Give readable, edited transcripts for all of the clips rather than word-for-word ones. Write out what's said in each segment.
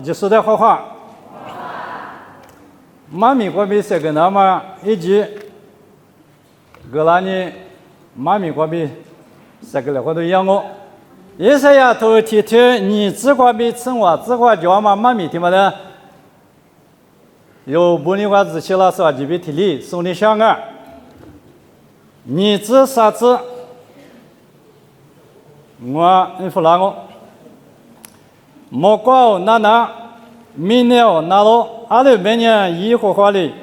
就说的画画。妈咪国比这个那么以及格拉尼妈咪国比这个了我都养我。也是呀，头提提你自国比称我自国叫嘛妈咪听嘛的。有不离瓜子去了是吧？这边体力送你香啊。你自啥子？我弗拉我。莫怪那明年那了，阿里明年一火花里，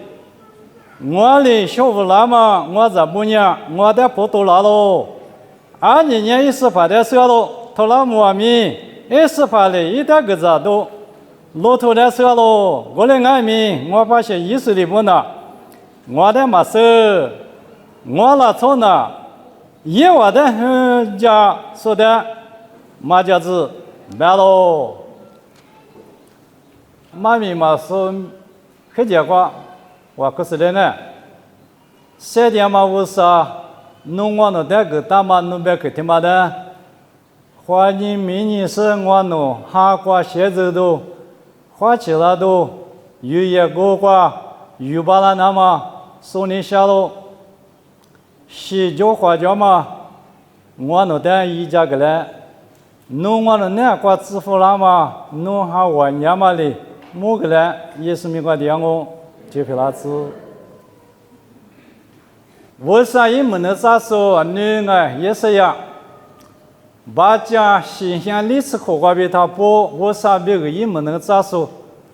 我的小乌拉嘛，我在不年，我的不多拉喽，22年18的时候喽，头拉木米18的一点个子都，骆驼的时候喽，我的爱米，我把些意思里不拿，我的马是，我那错呢，一我的家说的马家子。白喽，妈咪嘛说，黑结果，我可是的呢。7点嘛我说，弄我弄这个大嘛弄别去听嘛的，花你明年是我弄哈瓜鞋子都，花起来都，有一个瓜，有把那那么送你下喽，洗脚花脚嘛，我弄的一家个来。弄我的那瓜支付了嘛，弄下我娘嘛的，某个来也是没个点我，就陪他吃。我啥也没能咋说，女儿也是呀。把家新鲜历史课挂给他播，我啥别个也没能咋说，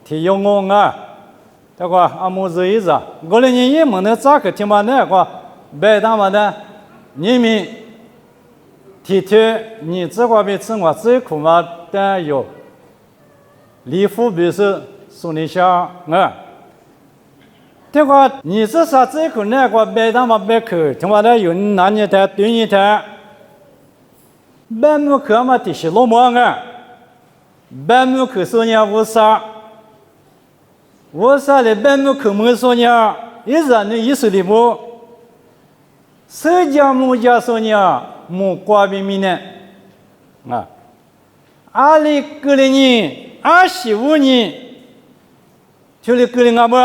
提醒我啊，对吧？俺们这一子，我的人也没能咋个听嘛那个，白他妈的，你们。提提你这块被称我最苦嘛但有礼服比是送你下啊这个你这啥最苦那个白他妈白口听话的有拿你的对你的白木可嘛的是罗摩啊白木可说你无啥无啥的白木可没说你一直你意思里不谁家木家说你木瓜比米呢？啊，阿里格里尼25年，就是格里阿不，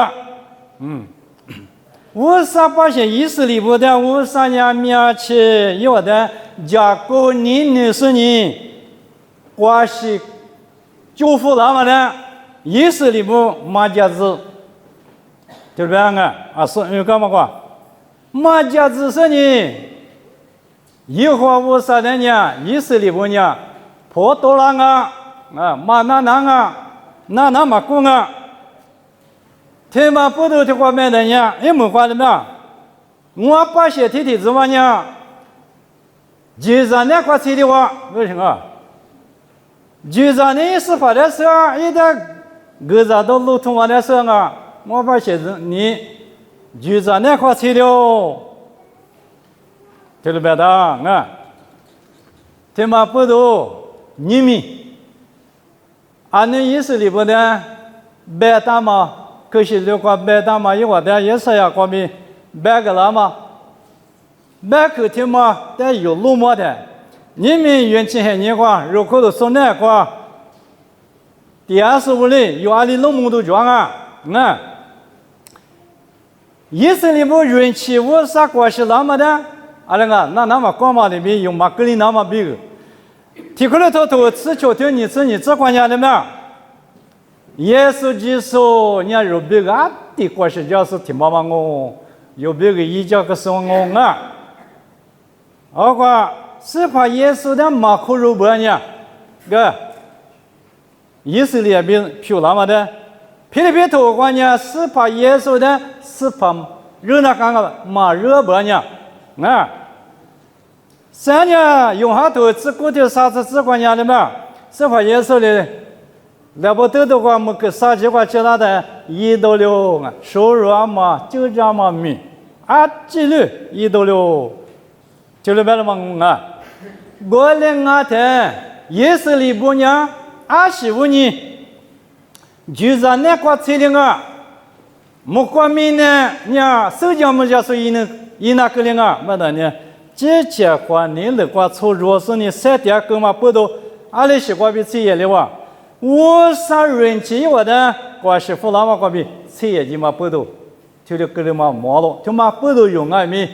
我啥把些意思里不的，我啥年面去有的家过年是你，关系舅父那么的，意思里不马家子，对不对啊？是有干嘛个？马家子是你。以后我啥的呢？意思里不呢？破多了马那那马公天马不都的话没的呢？也没话的嘛。我把些提提子嘛呢？就在那块吃的话，为什么？就在那18的时候，一点个子都路通完的时候我把些你就在那块吃的。听了白的啊，天马不都你们，按那意思里不的白大嘛，可是如果白大嘛，有我的也是呀，光明白个了嘛，白口天嘛，但有路么的，你们运气很年光，如果都送那个，第25里有阿里路么都装意思里不运气无啥关系那么的。阿那个那么光嘛里面有马格里那么比个，提出来头吃秋天你吃关键的没？耶稣基督你有别个的关系就是听妈妈我，有别个一家个生我我个是怕耶稣的马可肉不呢？个以色列边漂亮嘛的，菲律宾头关呢是怕耶稣的是怕热那干个马热不呢？3年用下头只顾的啥子只管家的嘛，是怕耶稣的，来不得的话，我们给啥几块其他的1到6收入嘛，就这么米纪律1到6，就那边的嘛我的天，耶稣里不呢25年，就在那块吃的莫管明呢，手脚没家说一那个没得呢。这结果你如果错，若是你3点够嘛不都，阿里西瓜比吃也了哇。我啥人气我的关系富拉嘛关闭企业级嘛不都，就是个人嘛忙了，就嘛不都用外面，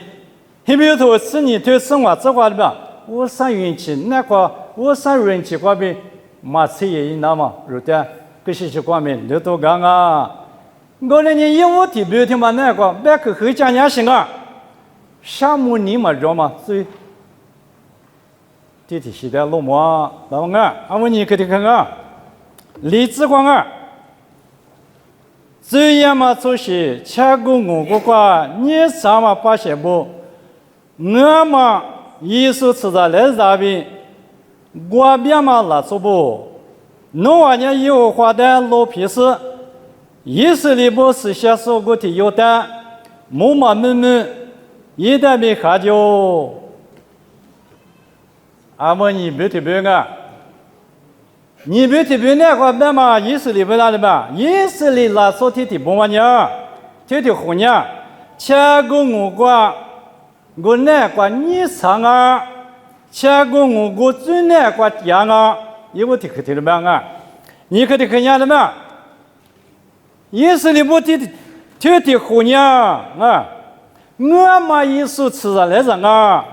还没有头是你对生活这块的吧？我啥运气那个我啥人气关闭嘛企业那嘛，如的这些是关闭你都讲啊，我那年业务提别听嘛那个，别个回家也行啊，项目你嘛知道嘛，所以。这体系的落寞，老王啊，阿问你可得看啊，李志光啊，这样嘛做些，全国我国话，你啥嘛把些不，我嘛艺术吃在来这边，我边嘛拉出不，农玩家有花的老皮实，意思里不是些说过的有的，木马闷闷，一旦没喝酒。阿问你别特别啊，你别特别那个那么意思里不拉的吧？意思里拉说的不嘛呢？这的红呢？前个我国我那个你上啊，前个我国最那个样啊，因为这个的吧啊，你可得看见了吗？意思里不的红呢啊，我嘛意思吃上来上啊。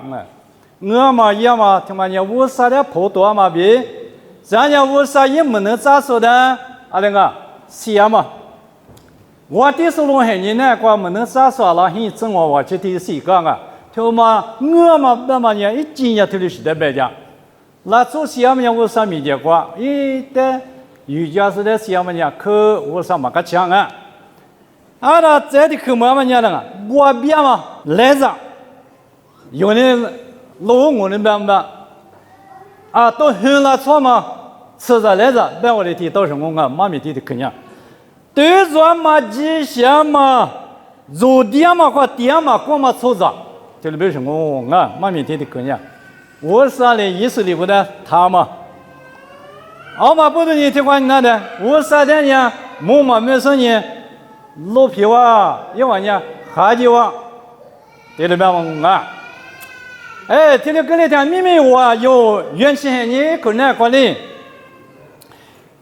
我嘛也嘛，听嘛呢？我啥的跑多嘛比，咱家我啥也没能咋说的，阿那个是嘛？我的说龙海你那个没能咋说了，很正我去的是个啊，听嘛我嘛那么呢，一今年头的是在白家，那做西亚么呢？我啥没见过，一的瑜伽是在西亚么呢？可我啥嘛个强啊？阿那这的可嘛呢了，我别嘛来着，有人。老我那边吧，啊，都很拉错嘛，吃着来着，别我的地到时候啊，妈咪地的肯定，对着嘛几下嘛，肉点嘛或点嘛，光嘛凑着，这里边是我啊，妈咪地的肯定，我啥的意思里不的他嘛，奥嘛不是你听话你那的，我啥的呢？木嘛没生呢，老皮哇，一万呢，哈几万，这里边我啊。哎，听了跟你讲，明明我有元气很你可能管理，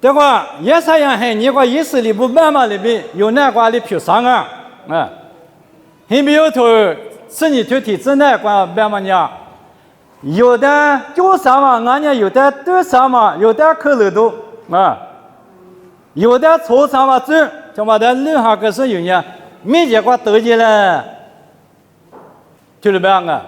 这个也是样很你个意思里不慢慢里边有那个的票上啊，啊，还没有头是你头体质那个慢慢讲，有的就啥嘛，俺家有的多啥嘛，有的可乐多啊，有的错啥嘛做，就把它留下个是有呢，没结果得劲了，就是这样啊。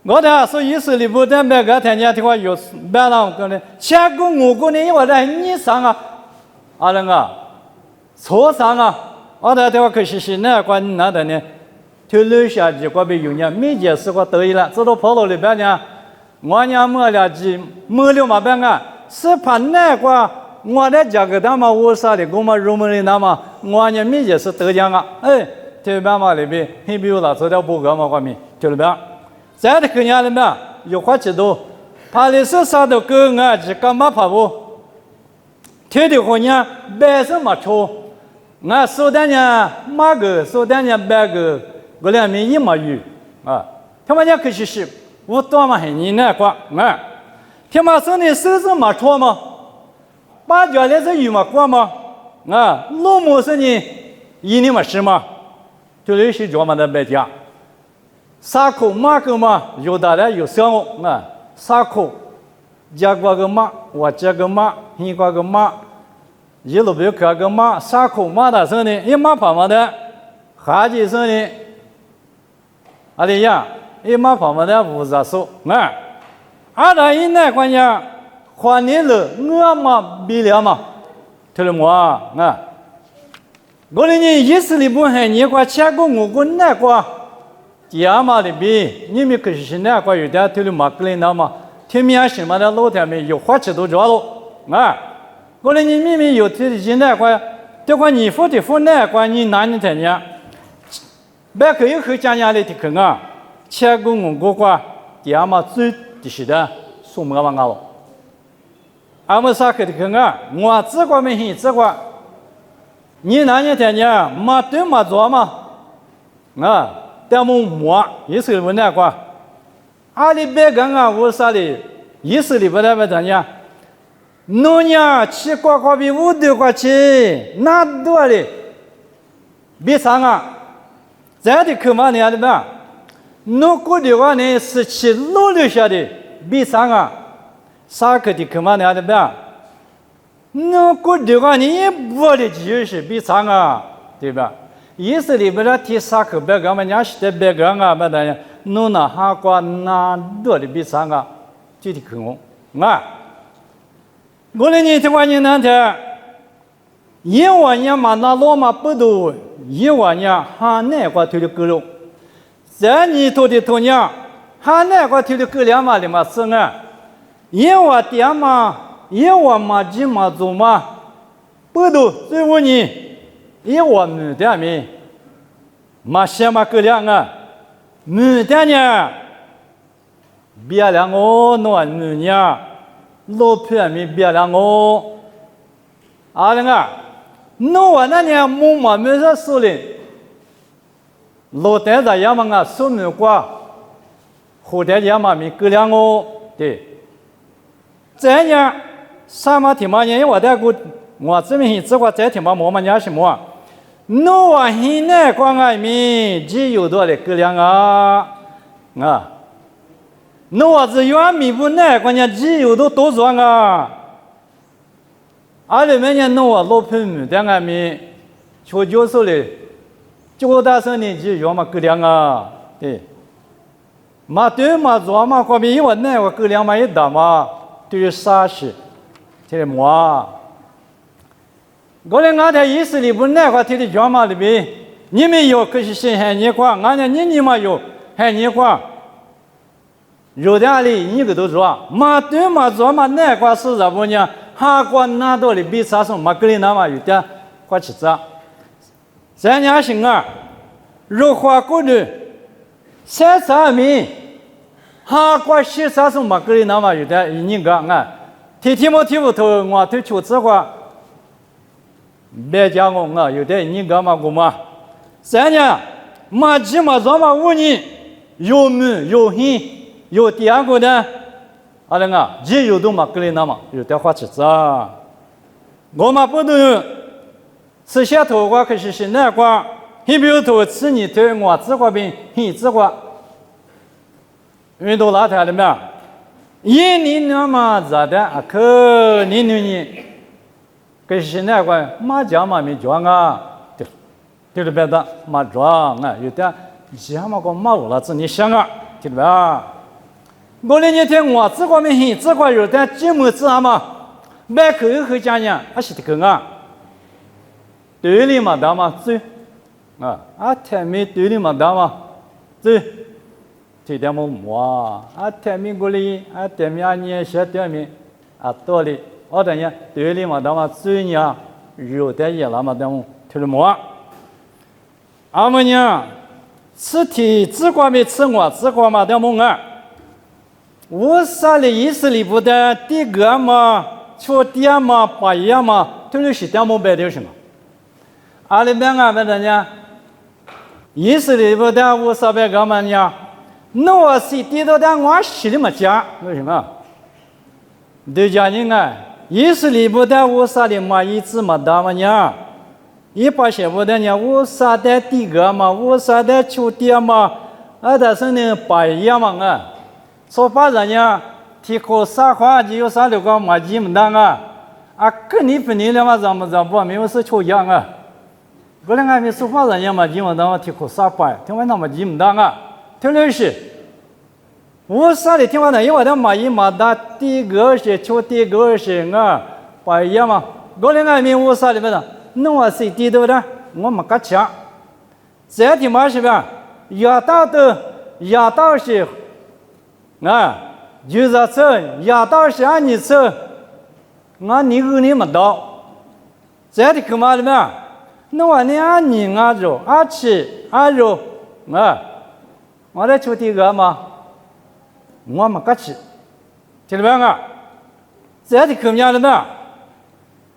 我的说意思里不但每个天天的话有别人可能，前个我过年我在你上啊，阿人啊，错上啊，我的话可是那关那的呢，就留下几个被有人没解释过得意了，这都跑到里边呢，我娘没了几没了嘛边啊，是怕那个我的价格他妈我啥的，我们入门的那么，我娘没解释得奖啊，哎，这边嘛里边还没有了，这条不干嘛方面，就里边。在的跟伢人们有话知道，怕的是啥都跟俺去干嘛怕不？天的话呢，白什么错？俺说的呢，马个说的呢，白个，我俩没一毛有啊。他们家可惜是，我多嘛很你那个啊，他妈说你手指没错吗？把家里是有嘛过吗？啊，老母是你一年没事吗？就那些家嘛的白家。啥口马个嘛，有的来有项目啊，啥口，加过个马，我加个马，你过个马，一路别开个马，啥口马的生的，一马跑嘛的，哈几生的，阿里呀，一马跑嘛的五十数啊，阿达一那关键，换你了，我嘛比了嘛，听了么啊？我的你意思里不还你过前个我过那个。家嘛里边，你们可是那个有点头的马格林那嘛，天面什么的老天们有花吃都着了啊！我说你明明有天的那个，这块你付的付那个，你哪里才呢？别个有口讲讲的的看啊，前个我国家嘛最的是的，数么万了。俺们啥个的看啊？我这个没很这个，你哪里才呢？没对没做嘛啊！但么摸意思里那个，阿里别个啊，我啥的意思里不那么怎样？农家去刮刮比五多块钱，那多的，比啥啊？这的可嘛呢？对吧？农过的话呢是去努力下的，比啥啊？啥个的可嘛呢？对吧？农过的话呢也不的就是比啥啊？对吧？意思里边的提啥个别个嘛，人家是的别个啊，把大家农那哈瓜那多的比啥啊？具体可我啊。我的年听话人难听，一万年嘛那老嘛不多，一万年还那个推的够了，这年头的头年还那个推的够两嘛的嘛是啊，一万点嘛，一万嘛几嘛做嘛，不多最五年，一万没点没，嘛些嘛够两啊，没点呢，别两我弄没呢。老片没别了我，啊那个，弄完那年木嘛没啥事嘞，老带着也嘛个手没挂，后带也嘛没够了我，对，这年啥嘛天嘛年我带过，我这边这个这天嘛我们家什么，弄完现在光爱没，只有多的够了啊。那我是远米不耐，关键只有多赚啊！里面那我老朋友在外面，学教授嘞，教大生呢就要么够量啊，对，嘛对嘛做嘛，后面一万耐我够量嘛一打嘛，对于啥事，这么啊？我来俺在意思里不耐话，听的讲嘛里边，你们有可是新鲜年瓜，俺家你嘛有还年瓜。肉店里你个都做，嘛对嘛做嘛那块是啥不呢？哈瓜拿到的比啥什么格里那嘛有点花吃子。咱家行啊，肉花过的33米，哈瓜是啥什么格里那嘛有点你个啊，天没提不头，我都求这话，别讲我啊，有点你个嘛我嘛，咱家嘛起码做嘛5年，有米有盐。有第二个呢，啊那个，只有都嘛格里那嘛，有点花吃子啊。我嘛不懂，吃下头瓜可是那瓜，你比如头吃你头我这瓜边，你这瓜，运动拉抬了没有？一年那么咋的啊？可你，可是那瓜麻将嘛没装啊，对了别的嘛装啊，有点像嘛个马路了，子你想啊，对吧？我那年天我这个没很，这个有点节目子嘛，买口和家人还是这个啊，对里嘛大嘛走，太没对里嘛大嘛走，这点么太没过来，太没年学点没，多里，等下对里嘛大嘛走呢，有点也那么点么，听了么？么呢，吃题这个没吃我，这个嘛点么啊？我啥的意思里不得第个嘛，缺点嘛，不一样嘛，都是点么白的什么？里面啊，别人家意思里不得我啥白个嘛呢？那我是低到的我心里没讲，为什么？对家人啊，意思里不得我啥的嘛，一直没打嘛呢？一般些不得呢，我啥的第个嘛，我啥的缺点嘛，但是呢不一样嘛啊。说白人家提口啥话就有啥的个嘛记不当啊，跟你分你了嘛怎么不没有是抽样啊，不然俺们说话人家嘛记不当提口啥话，听完那么记不当啊，听了是，我啥的听完呢，因为他嘛一嘛打第个是抽第个是啊，不一样嘛，我连俺们我啥的不是，那我是低头的，我没个抢，这天嘛是吧，压到是。就是这压到是按你这，你个你没到，这的干嘛的嘛？那我呢按你肉吃肉我来出第个嘛，我没个吃，听到没有？这的干嘛的嘛？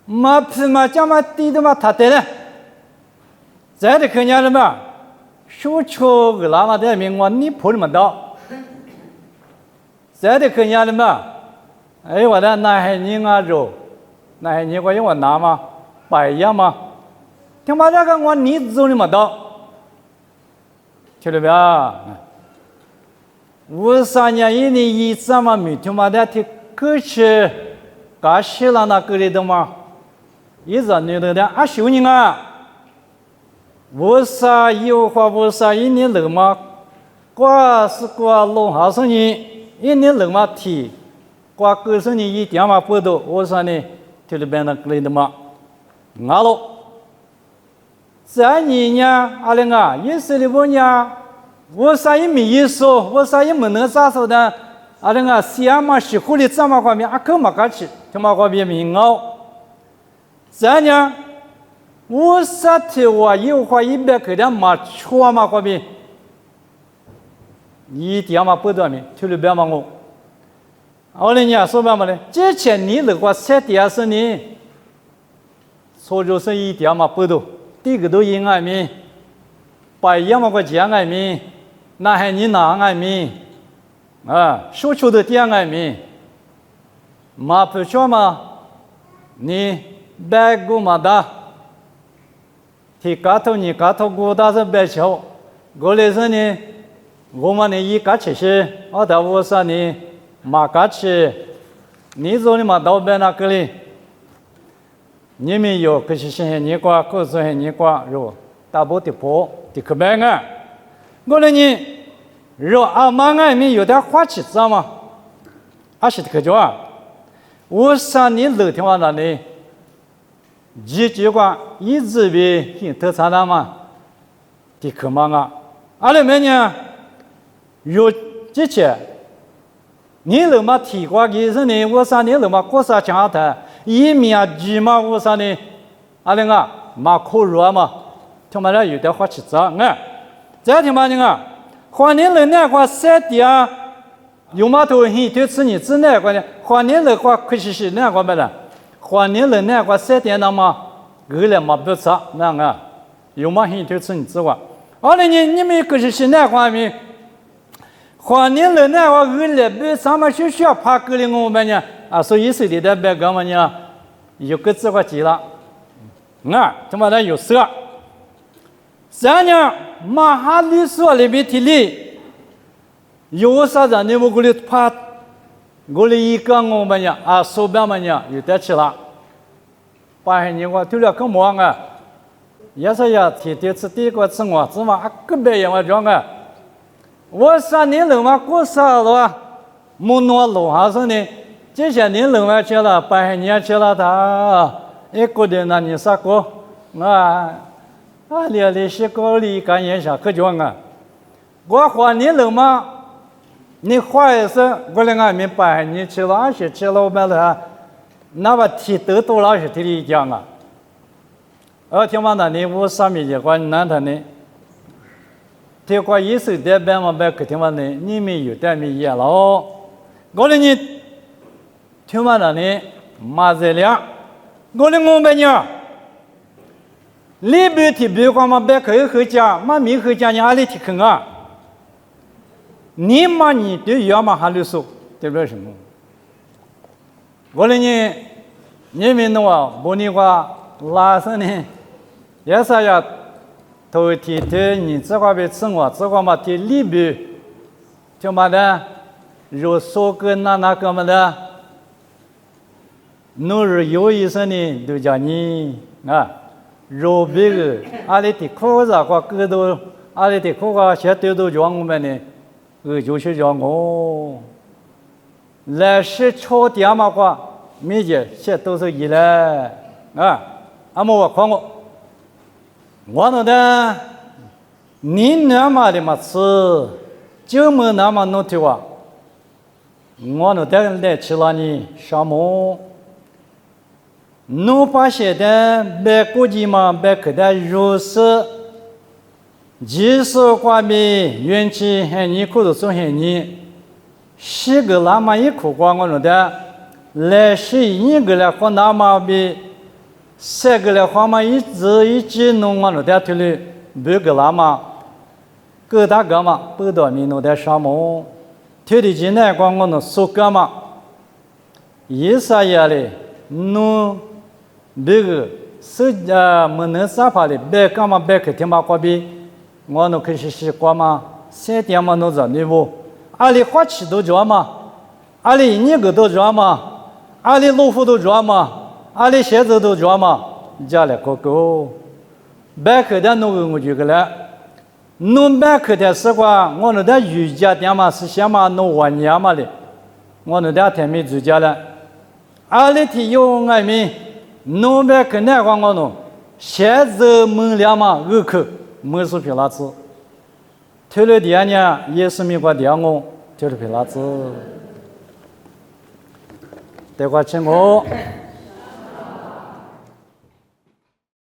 嘛皮嘛讲嘛地的嘛他得了，这的干嘛的嘛？说错个那么的名我你破的没到。这的可样的嘛？哎，我的那还你啊肉，那还你我有我拿吗？白呀吗？听嘛这个我你走你嘛到，听到没有？53年以内一次嘛没听嘛的听过去，干些了那个里头嘛，一直女的啊修你啊。51或51年冷嘛，过是过龙哈生你，一年冷嘛提，过90年一点嘛不多，53年听到别那个里头嘛，俺喽。这一年阿玲啊，也是的不呢。51没意思，51没能咋说的？阿玲啊，西嘛西湖里怎么方面啊，可没敢去，他妈方面没熬。这呢，50天我有话100克的嘛，错嘛方面，一点嘛不多没，听了别嘛我。后来呢，说什么呢？之前你如果3点是呢，说就是一点嘛不多。第一个都应爱民，白样嘛个讲爱民，那还你哪爱民啊？说出的点爱民，嘛不说嘛，你白过嘛的，提嘎头你嘎头过大是白桥，过来是呢，我们呢一嘎起是，我到53呢嘛嘎起，你做的嘛到白那个里。你们有可是些你瓜，可是些你瓜肉，大部的破的可白啊！我来呢，肉阿妈爱民有点花气知道吗？阿是的可叫啊！53年6天晚上呢，几句话一直被很特产的嘛，的可嘛啊！阿拉们呢，有之前，你那么提过的是呢，53年那么过啥讲的？一面几嘛53年，阿玲啊，马可热嘛，听嘛了有点花气子啊！再听嘛呢啊，花年人那块3点，有嘛头很对吃你吃那块呢？花年人块可是那块没了，花年人那块3点那么，饿了嘛不吃那个，有嘛很对吃你吃哇？后来呢，你们可是那块没？花年人那块饿了不吃嘛，就需要怕够了我们呢。啊，所以是的，别干嘛呢？有个字话记了，他妈的有色。这样，马哈里说里面提里，有啥人呢？我过来怕，我来一个我们呢啊，手边嘛呢有得吃了。把人我丢了干嘛啊？也是要天天吃第一个吃我，怎么啊个别样我讲啊？我3年了嘛，过啥了？没弄路还是呢？这些年人外去了，8年去了他，一个人那你啥过啊？连那些高里干一下可讲啊！我花年人嘛，你花也是我两个明白，你去了那些去了我们了，那么提得多了是提里讲啊。听完了你我上面就管难谈呢，听过一首的白嘛白可听完呢，你们有点没也了，我的你。听完了呢，马在了，我的我们呢，里边提别话嘛，别可以回家，嘛没回家，你哪里提坑啊？你嘛你对要嘛还留说，对不对什么？我的呢，你们的话，不你话拉上呢，也是要头提的，你这块别吃我，这块嘛提里边，就嘛的，肉说跟那个么的。侬是有意思呢，都叫你啊，肉别个，阿里的苦啥个个都，阿里的苦个些都叫我们呢，就是叫我，来是炒点嘛个，每节些都是一来啊，阿么我看我那的，你那么的嘛吃，就没那么弄的哇，我那的来吃了你什么？侬把现在白国际嘛，白可的如是，技术方面运气还你可都算还你，10个那么一苦瓜我弄的，来11个来和那么比，3个来和嘛一直一直弄我弄的头里，8个那么，各大个嘛不到你弄的什么，头的进来光我弄10个嘛。以赛亚嘞，侬这个是没能啥法嘞，别干嘛别去听嘛瓜比，我侬可是习惯嘛，三点嘛侬在你不，阿里花起都抓嘛，阿里你个都抓嘛，阿里老虎都抓嘛，阿里蝎子都抓嘛，家里哥哥，别去的侬我就个了。侬别去的时光，我那的瑜伽店嘛是想嘛弄1年嘛的，我那的天没瑜伽了。阿里天有外面，侬别去那块我弄，现在门两嘛二口，没是皮拉子。退了第2年也是美国第2我，退了皮拉子。得过请我。